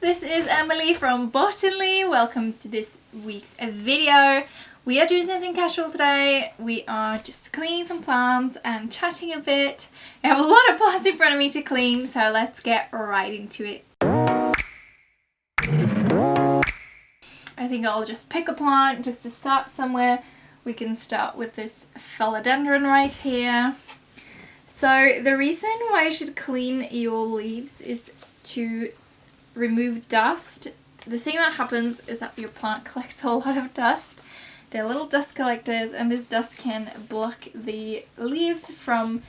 this is Emily from Botany. Welcome to this week's video. We are doing something casual today. We are just cleaning some plants and chatting a bit. I have a lot of plants in front of me to clean, so let's get right into it. I think I'll just pick a plant just to start somewhere. We can start with this philodendron right here. So the reason why you should clean your leaves is to remove dust. The thing that happens is that your plant collects a lot of dust. They're little dust collectors, and this dust can block the leaves from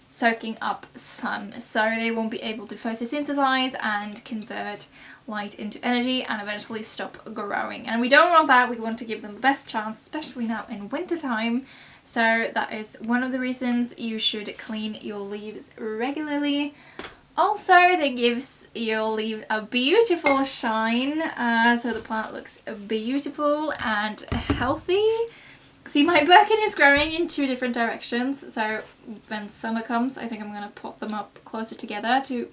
soaking up sun, so they won't be able to photosynthesize and convert light into energy and eventually stop growing. And we don't want that. We want to give them the best chance, especially now in winter time. So that is one of the reasons you should clean your leaves regularly. Also, that gives your leaf a beautiful shine, so the plant looks beautiful and healthy. See, my Birkin is growing in two different directions, so when summer comes, I think I'm going to pot them up closer together to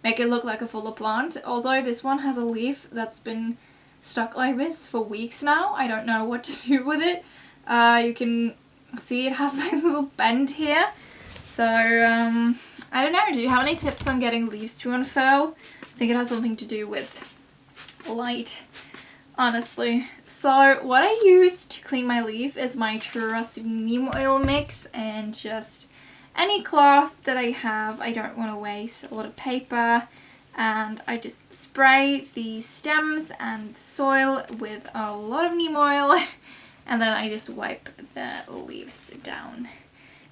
make it look like a fuller plant. Also, this one has a leaf that's been stuck like this for weeks now. I don't know what to do with it. You can see it has this little bend here. So, I don't know, do you have any tips on getting leaves to unfurl? I think it has something to do with light, honestly. So what I use to clean my leaf is my trusty neem oil mix and just any cloth that I have. I don't want to waste a lot of paper, and I just spray the stems and soil with a lot of neem oil and then I just wipe the leaves down.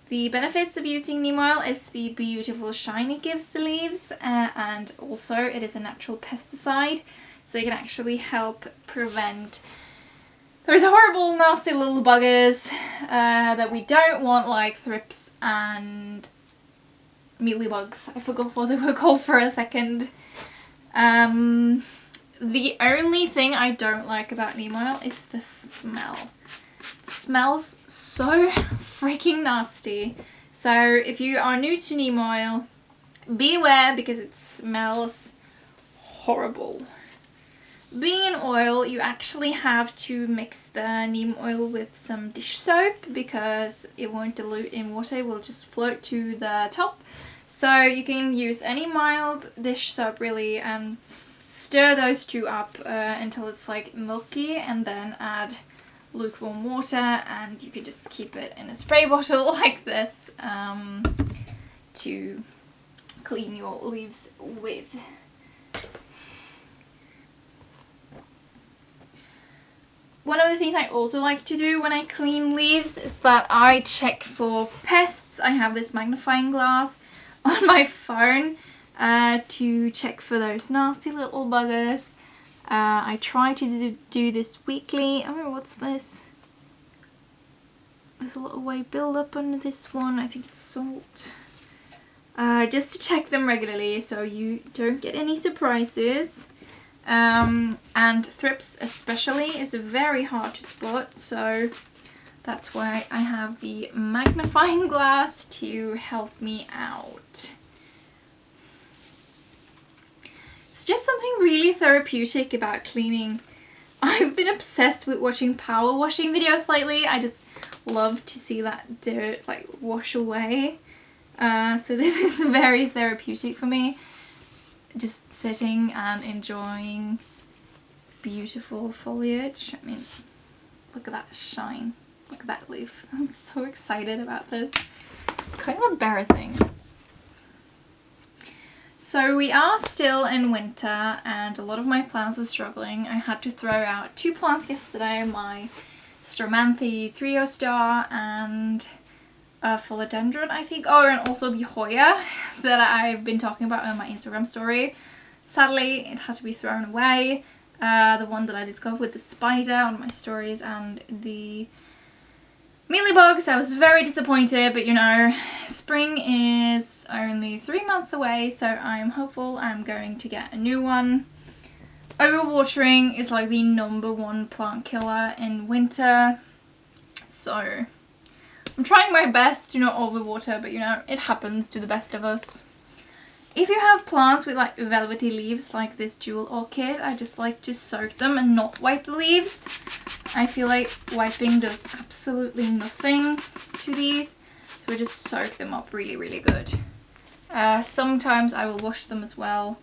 The benefits of using neem oil is the beautiful shine it gives the leaves, and also it is a natural pesticide, so it can actually help prevent those horrible nasty little buggers that we don't want, like thrips and mealybugs. I forgot what they were called for a second. The only thing I don't like about neem oil is the smell. It smells so freaking nasty. So if you are new to neem oil, beware because it smells horrible. Being in oil, you actually have to mix the neem oil with some dish soap because it won't dilute in water, it will just float to the top. So you can use any mild dish soap really and stir those two up until it's like milky, and then add lukewarm water, and you can just keep it in a spray bottle like this to clean your leaves with. One of the things I also like to do when I clean leaves is that I check for pests. I have this magnifying glass on my phone to check for those nasty little buggers. I try to do this weekly. Oh, what's this? There's a little white build-up under this one. I think it's salt. Just to check them regularly so you don't get any surprises. And thrips especially is very hard to spot, so that's why I have the magnifying glass to help me out. It's just something really therapeutic about cleaning. I've been obsessed with watching power washing videos lately. I just love to see that dirt like wash away. So this is very therapeutic for me. Just sitting and enjoying beautiful foliage. I mean, look at that shine. Look at that leaf. I'm so excited about this. It's kind of embarrassing. So we are still in winter and a lot of my plants are struggling. I had to throw out two plants yesterday, my Stromanthe 3 star and a philodendron, I think. Oh, and also the Hoya that I've been talking about on my Instagram story. Sadly, it had to be thrown away. The one that I discovered with the spider on my stories and the mealybugs. I was very disappointed, but you know, spring is only 3 months away, so I'm hopeful I'm going to get a new one. Overwatering is like the #1 plant killer in winter, so I'm trying my best to not overwater, but you know, it happens to the best of us. If you have plants with like velvety leaves like this jewel orchid, I just like to soak them and not wipe the leaves. I feel like wiping does absolutely nothing to these, so I just soak them up really, really good. Sometimes I will wash them as well.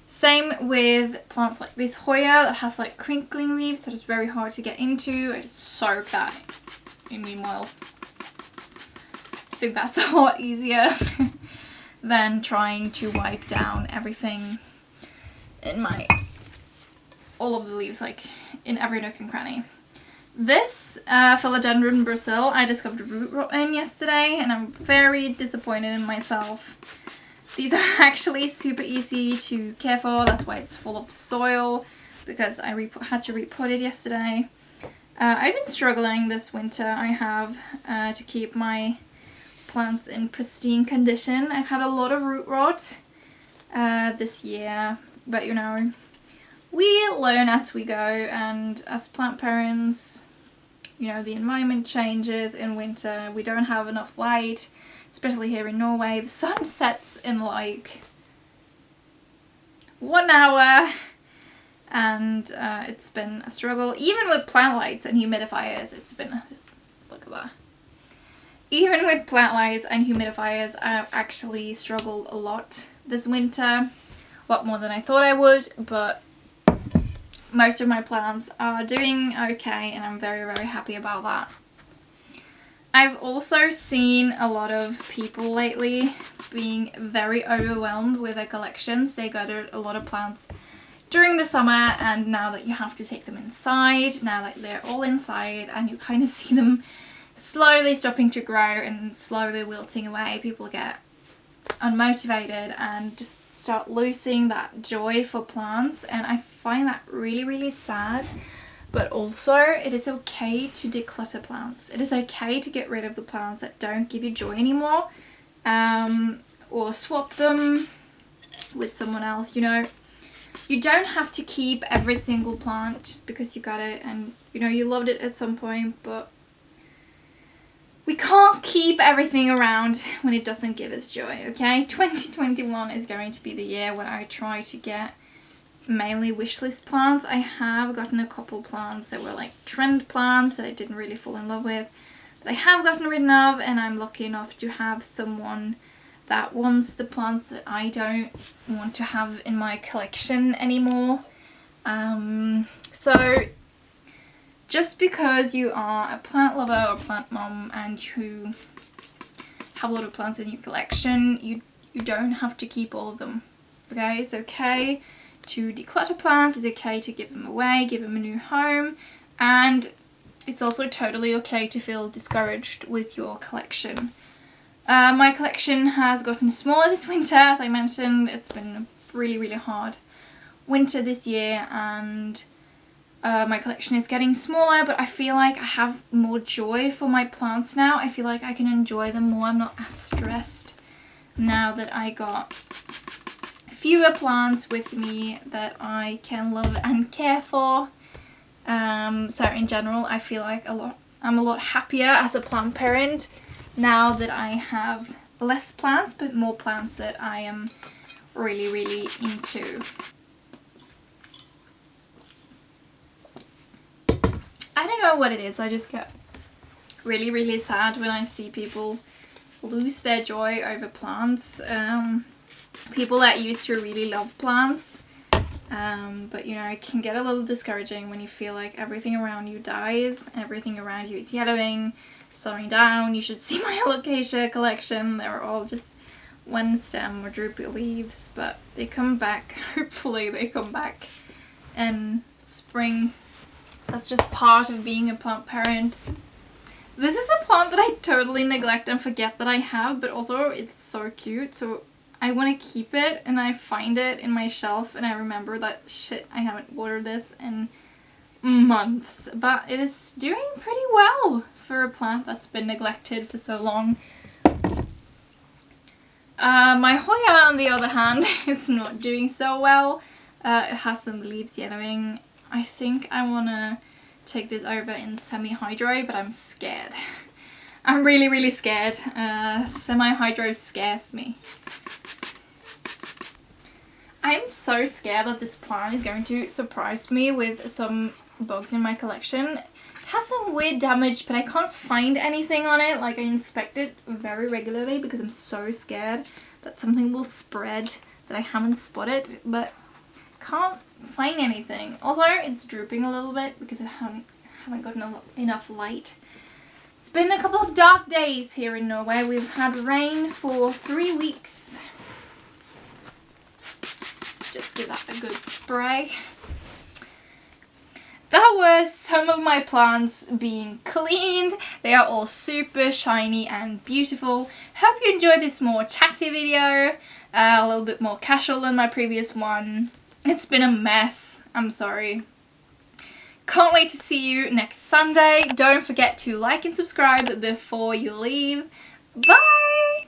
Same with plants like this Hoya that has like crinkling leaves, so it's very hard to get into. I just soak that in Neem oil. I think that's a lot easier than trying to wipe down everything in all of the leaves, like in every nook and cranny. This Philodendron Brazil I discovered root rot in yesterday, and I'm very disappointed in myself. These are actually super easy to care for, that's why it's full of soil, because I had to repot it yesterday. I've been struggling this winter, I have, to keep my plants in pristine condition. I've had a lot of root rot this year, but you know, we learn as we go, and as plant parents, you know, the environment changes in winter. We don't have enough light, especially here in Norway. The sun sets in like 1 hour, and it's been a struggle. Even with plant lights and humidifiers, it's been, look at that. Even with plant lights and humidifiers, I've actually struggled a lot this winter. A lot more than I thought I would, but most of my plants are doing okay, and I'm very, very happy about that. I've also seen a lot of people lately being very overwhelmed with their collections. They gathered a lot of plants during the summer, and now that you have to take them inside, now that they're all inside and you kind of see them slowly stopping to grow and slowly wilting away, people get unmotivated and just start losing that joy for plants, and I find that really, really sad. But also, it is okay to declutter plants. It is okay to get rid of the plants that don't give you joy anymore, or swap them with someone else. You know, you don't have to keep every single plant just because you got it and you know you loved it at some point, but we can't keep everything around when it doesn't give us joy, okay? 2021 is going to be the year when I try to get mainly wishlist plants. I have gotten a couple plants that were like trend plants that I didn't really fall in love with, that I have gotten rid of, and I'm lucky enough to have someone that wants the plants that I don't want to have in my collection anymore. So just because you are a plant lover or plant mom and you have a lot of plants in your collection, you don't have to keep all of them, okay? It's okay to declutter plants, it's okay to give them away, give them a new home, and it's also totally okay to feel discouraged with your collection. My collection has gotten smaller this winter, as I mentioned. It's been a really, really hard winter this year, and my collection is getting smaller, but I feel like I have more joy for my plants now. I feel like I can enjoy them more. I'm not as stressed now that I got fewer plants with me that I can love and care for. So in general, I feel like I'm a lot happier as a plant parent now that I have less plants, but more plants that I am really, really into. I don't know what it is, I just get really, really sad when I see people lose their joy over plants. People that used to really love plants, but you know, it can get a little discouraging when you feel like everything around you dies, everything around you is yellowing, slowing down. You should see my alocasia collection. They're all just one stem or droopy leaves, but they come back. Hopefully they come back in spring. That's just part of being a plant parent. This is a plant that I totally neglect and forget that I have, but also it's so cute, so I want to keep it, and I find it in my shelf and I remember that shit, I haven't watered this in months, but it is doing pretty well for a plant that's been neglected for so long. My Hoya, on the other hand, is not doing so well. It has some leaves yellowing. I think I want to take this over in semi-hydro, but I'm scared. I'm really, really scared. Semi-hydro scares me. I'm so scared that this plant is going to surprise me with some bugs in my collection. It has some weird damage, but I can't find anything on it. Like, I inspect it very regularly because I'm so scared that something will spread that I haven't spotted, but can't find anything. Also, it's drooping a little bit because I haven't gotten enough light. It's been a couple of dark days here in Norway. We've had rain for 3 weeks. Just give that a good spray. That was some of my plants being cleaned. They are all super shiny and beautiful. Hope you enjoyed this more chatty video. A little bit more casual than my previous one. It's been a mess. I'm sorry. Can't wait to see you next Sunday. Don't forget to like and subscribe before you leave. Bye!